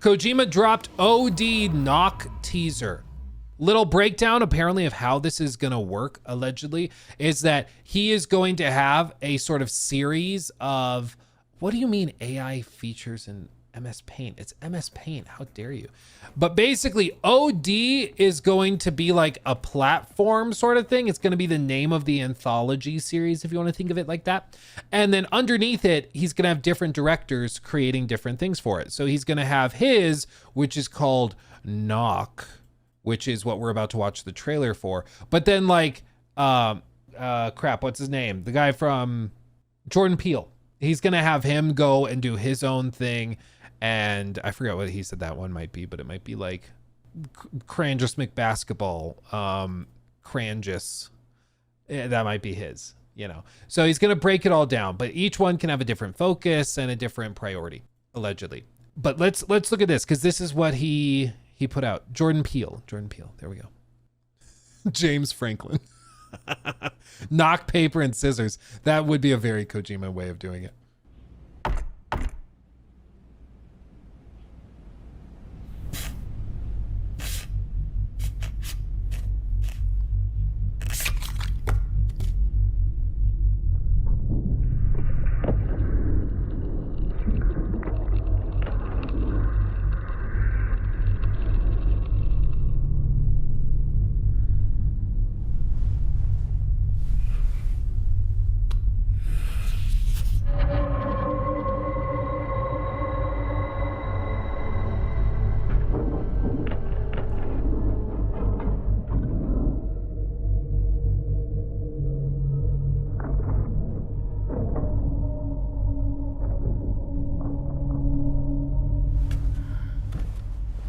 Kojima dropped OD knock teaser. Little breakdown apparently of how this is going to work, allegedly, is that he is going to have a sort of series of, what do you mean AI features in MS Paint? It's MS Paint, how dare you? But basically OD is going to be like a platform sort of thing. It's going to be the name of the anthology series, if you want to think of it like that. And then underneath it, he's going to have different directors creating different things for it. So he's going to have his, which is called Knock, which is what we're about to watch the trailer for. But then like, crap, what's his name? The guy from Jordan Peele. He's going to have him go and do his own thing. And I forgot what he said that one might be, but it might be like Crangus McBasketball, Crangus. That might be his, you know. So he's going to break it all down, but each one can have a different focus and a different priority, allegedly. But let's look at this, because this is what he put out. Jordan Peele. There we go. James Franklin. Knock, paper, and scissors. That would be a very Kojima way of doing it.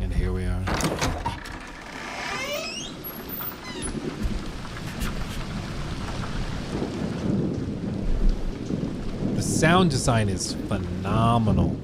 And here we are. The sound design is phenomenal.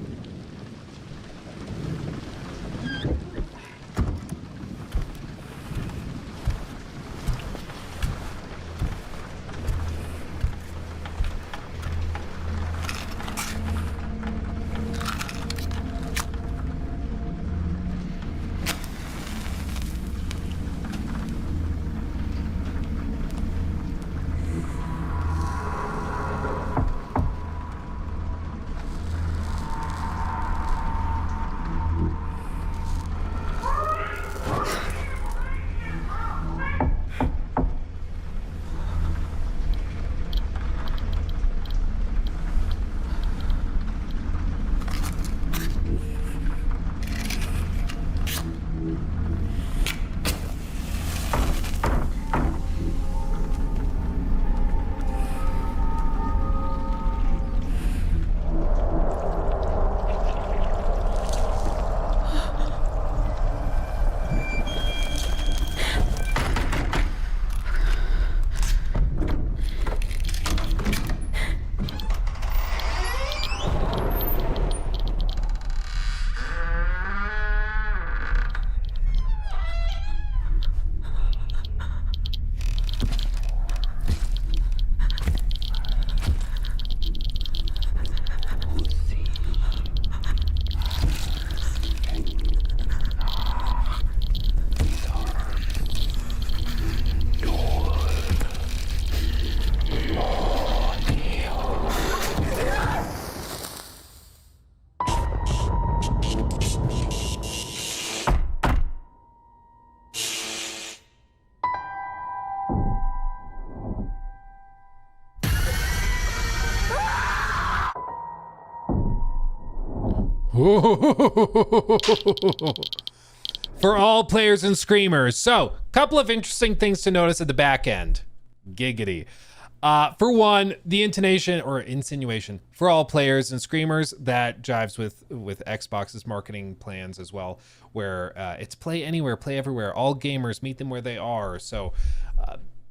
For all players and screamers. So, couple of interesting things to notice at the back end. Giggity. For one, the intonation or insinuation for all players and screamers, that jives with Xbox's marketing plans as well, where it's play anywhere, play everywhere. All gamers, meet them where they are. So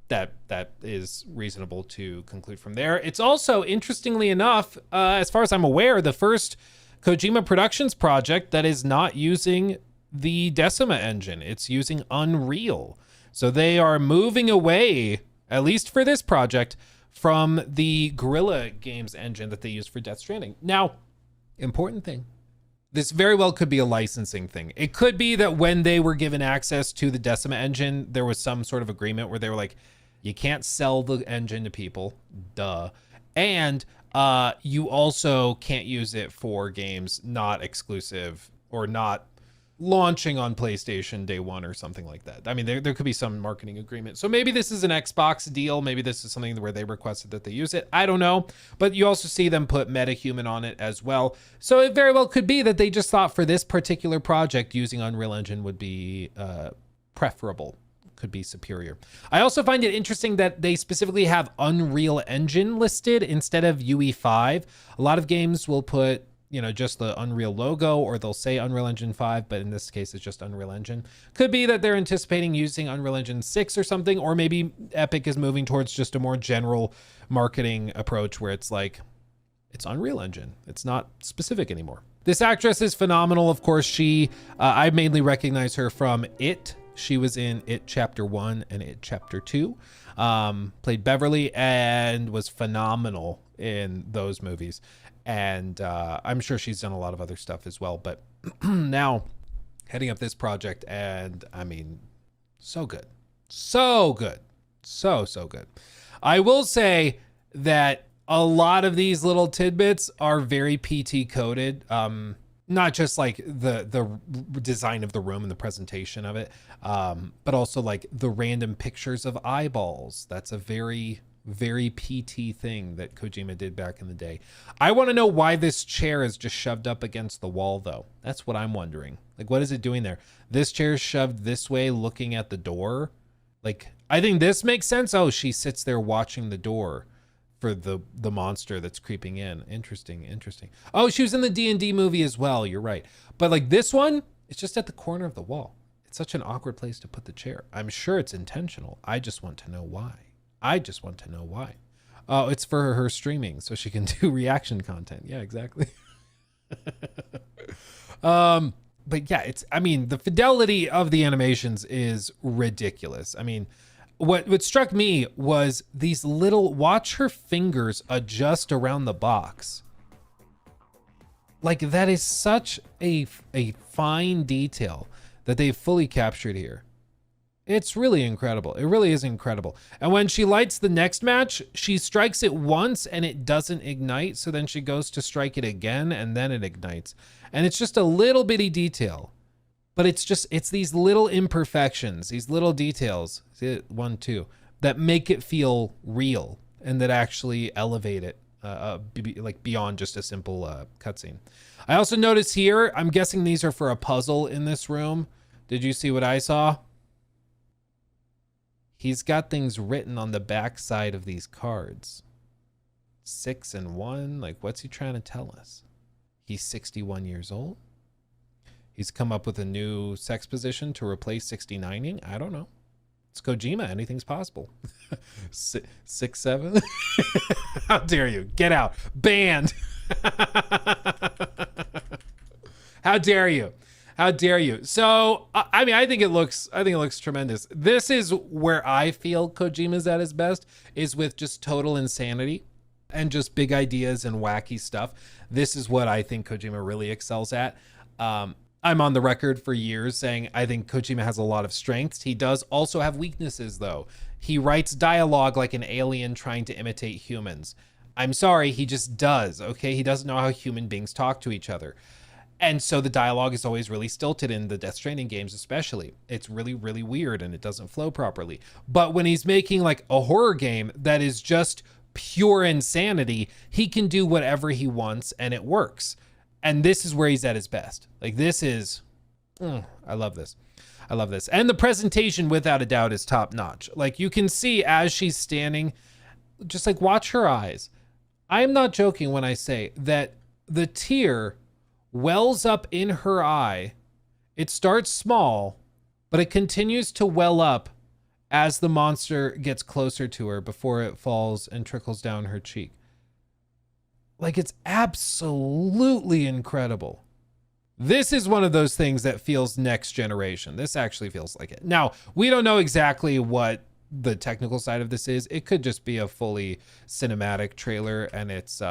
that is reasonable to conclude from there. It's also, interestingly enough, as far as I'm aware, the first Kojima Productions project that is not using the Decima engine. It's using Unreal. So they are moving away, at least for this project, from the Guerrilla Games engine that they used for Death Stranding. Now, important thing, This very well could be a licensing thing. It could be that when they were given access to the Decima engine, there was some sort of agreement where they were like, you can't sell the engine to people, duh. And you also can't use it for games not exclusive or not launching on PlayStation day one or something like that. I mean, there could be some marketing agreement. So maybe this is an Xbox deal. Maybe this is something where they requested that they use it. I don't know. But you also see them put MetaHuman on it as well. So it very well could be that they just thought for this particular project, using Unreal Engine would be preferable, could be superior. I also find it interesting that they specifically have Unreal Engine listed instead of UE5. A lot of games will put, you know, just the Unreal logo, or they'll say Unreal Engine 5, but in this case, it's just Unreal Engine. Could be that they're anticipating using Unreal Engine 6 or something, or maybe Epic is moving towards just a more general marketing approach where it's like, it's Unreal Engine. It's not specific anymore. This actress is phenomenal. Of course, I mainly recognize her from It. She was in It Chapter 1 and It Chapter 2. Played Beverly and was phenomenal in those movies. And I'm sure she's done a lot of other stuff as well. But now heading up this project, and I mean, so good. So good. So good. I will say that a lot of these little tidbits are very PT coded. Not just like the design of the room and the presentation of it, but also like the random pictures of eyeballs. That's a very PT thing that Kojima did back in the day. I want to know why this chair is just shoved up against the wall, though. That's what I'm wondering. Like, what is it doing there? This chair is shoved this way, looking at the door. Like, I think this makes sense. Oh, she sits there watching the door for the monster that's creeping in. Interesting. Oh, she was in the D&D movie as well. You're right. But like this one, it's just at the corner of the wall. It's such an awkward place to put the chair. I'm sure it's intentional. I just want to know why. Oh, it's for her streaming so she can do reaction content. Yeah, exactly. But yeah, I mean, the fidelity of the animations is ridiculous. I mean, what struck me was these watch her fingers adjust around the box. Like, that is such a fine detail that they've fully captured here. It's really incredible. It really is incredible. And when she lights the next match, she strikes it once and it doesn't ignite. So then she goes to strike it again and then it ignites. And it's just a little bitty detail. But it's these little imperfections, these little details, 1, 2, that make it feel real and that actually elevate it like beyond just a simple cutscene. I also notice here, I'm guessing these are for a puzzle in this room. Did you see what I saw? He's got things written on the back side of these cards. 6 and 1, like what's he trying to tell us? He's 61 years old. He's come up with a new sex position to replace 69ing. I don't know. It's Kojima. Anything's possible. 6, 7. How dare you? Get out. Banned. How dare you? How dare you? So, I mean, I think it looks tremendous. This is where I feel Kojima's at his best, is with just total insanity and just big ideas and wacky stuff. This is what I think Kojima really excels at. I'm on the record for years saying I think Kojima has a lot of strengths. He does also have weaknesses, though. He writes dialogue like an alien trying to imitate humans. I'm sorry, he just does, okay? He doesn't know how human beings talk to each other. And so the dialogue is always really stilted in the Death Stranding games, especially. It's really, really weird and it doesn't flow properly. But when he's making like a horror game that is just pure insanity, he can do whatever he wants and it works. And this is where he's at his best. Like this is, I love this. I love this. And the presentation, without a doubt, is top notch. Like you can see as she's standing, just like watch her eyes. I'm not joking when I say that the tear wells up in her eye. It starts small, but it continues to well up as the monster gets closer to her before it falls and trickles down her cheek. Like, it's absolutely incredible. This is one of those things that feels next generation. This actually feels like it. Now, we don't know exactly what the technical side of this is. It could just be a fully cinematic trailer and it's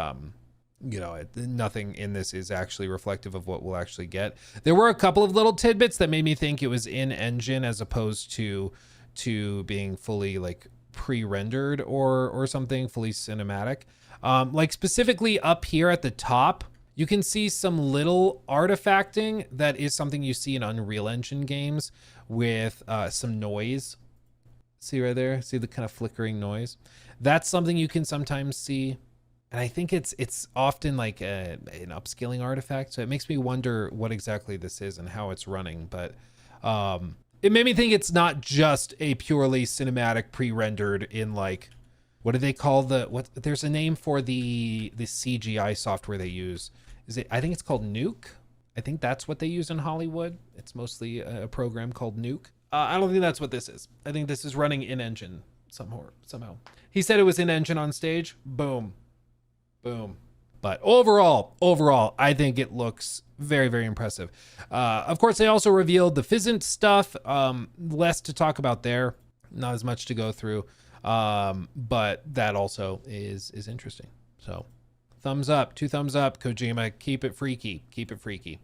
nothing in this is actually reflective of what we'll actually get. There were a couple of little tidbits that made me think it was in engine as opposed to being fully like pre-rendered or something, fully cinematic. Like specifically up here at the top, you can see some little artifacting that is something you see in Unreal Engine games with some noise. See right there? See the kind of flickering noise? That's something you can sometimes see. And I think it's often like an upscaling artifact. So it makes me wonder what exactly this is and how it's running. But it made me think it's not just a purely cinematic pre-rendered in like, what do they call there's a name for the CGI software they use. I think it's called Nuke. I think that's what they use in Hollywood. It's mostly a program called Nuke. I don't think that's what this is. I think this is running in engine somehow. He said it was in engine on stage. Boom. But overall, I think it looks very, very impressive. Of course, they also revealed the Fizzant stuff. Less to talk about there. Not as much to go through. But that also is interesting. So thumbs up, 2 thumbs up, Kojima. Keep it freaky.